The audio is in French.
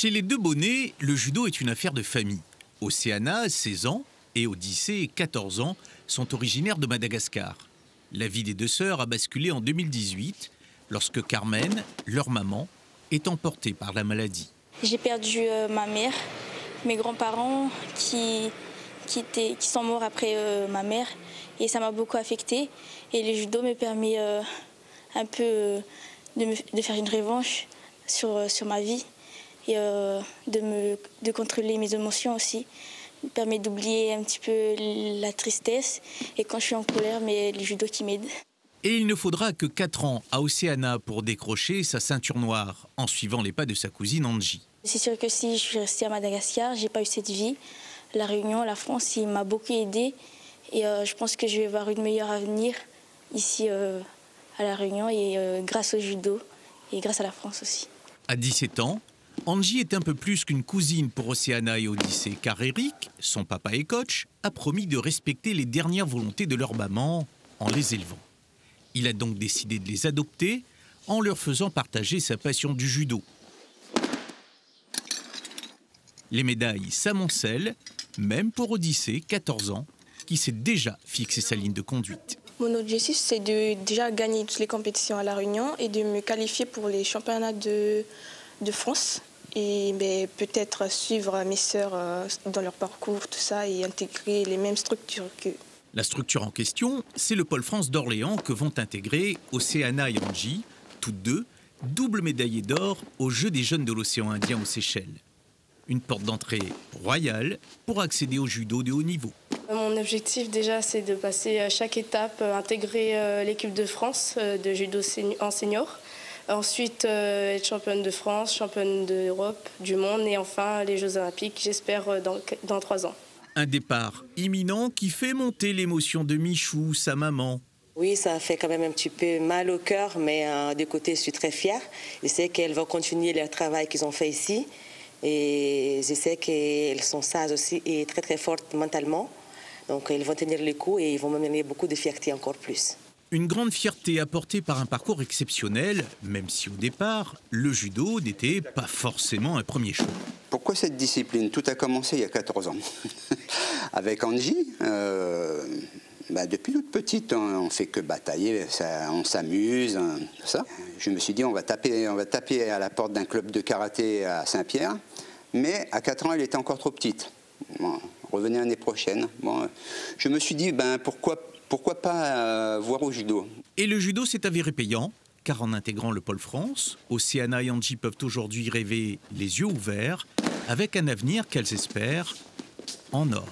Chez les deux Bonnet, le judo est une affaire de famille. Océana, 16 ans, et Odyssée, 14 ans, sont originaires de Madagascar. La vie des deux sœurs a basculé en 2018, lorsque Carmen, leur maman, est emportée par la maladie. J'ai perdu ma mère, mes grands-parents qui sont morts après ma mère, et ça m'a beaucoup affectée. Et le judo me permet un peu de faire une revanche sur ma vie et de contrôler mes émotions aussi. Ça me permet d'oublier un petit peu la tristesse, et quand je suis en colère, mais le judo qui m'aide. Et il ne faudra que 4 ans à Océana pour décrocher sa ceinture noire, en suivant les pas de sa cousine Angie. C'est sûr que si je suis restée à Madagascar, j'ai pas eu cette vie. La Réunion, la France, il m'a beaucoup aidée, et je pense que je vais avoir une meilleure avenir ici à La Réunion, et grâce au judo et grâce à la France aussi. À 17 ans, Angie est un peu plus qu'une cousine pour Océana et Odyssée, car Eric, son papa et coach, a promis de respecter les dernières volontés de leur maman en les élevant. Il a donc décidé de les adopter en leur faisant partager sa passion du judo. Les médailles s'amoncellent, même pour Odyssée, 14 ans, qui s'est déjà fixé sa ligne de conduite. Mon objectif, c'est de déjà gagner toutes les compétitions à La Réunion et de me qualifier pour les championnats de France. Et peut-être suivre mes sœurs dans leur parcours, tout ça, et intégrer les mêmes structures qu'eux. La structure en question, c'est le Pôle France d'Orléans que vont intégrer Océana et Angie, toutes deux doubles médaillées d'or aux Jeux des jeunes de l'océan Indien aux Seychelles. Une porte d'entrée royale pour accéder au judo de haut niveau. Mon objectif déjà, c'est de passer chaque étape, intégrer l'équipe de France de judo en senior. Ensuite, être championne de France, championne d'Europe, du monde, et enfin les Jeux Olympiques, j'espère dans 3 ans. Un départ imminent qui fait monter l'émotion de Michou, sa maman. Oui, ça fait quand même un petit peu mal au cœur, mais du côté, je suis très fière. Je sais qu'elles vont continuer le travail qu'ils ont fait ici. Et je sais qu'elles sont sages aussi et très très fortes mentalement. Donc ils vont tenir le coup et ils vont me donner beaucoup de fierté encore plus. Une grande fierté apportée par un parcours exceptionnel, même si au départ, le judo n'était pas forcément un premier choix. Pourquoi cette discipline? Tout a commencé il y a 14 ans. Avec Angie, depuis toute petite, on ne fait que batailler, on s'amuse, tout ça. Je me suis dit, on va taper à la porte d'un club de karaté à Saint-Pierre, mais à 4 ans, elle était encore trop petite. Bon, revenez l'année prochaine. Bon, je me suis dit, pourquoi pas voir au judo. Et le judo s'est avéré payant, car en intégrant le Pôle France, Océana et Angie peuvent aujourd'hui rêver les yeux ouverts, avec un avenir qu'elles espèrent en or.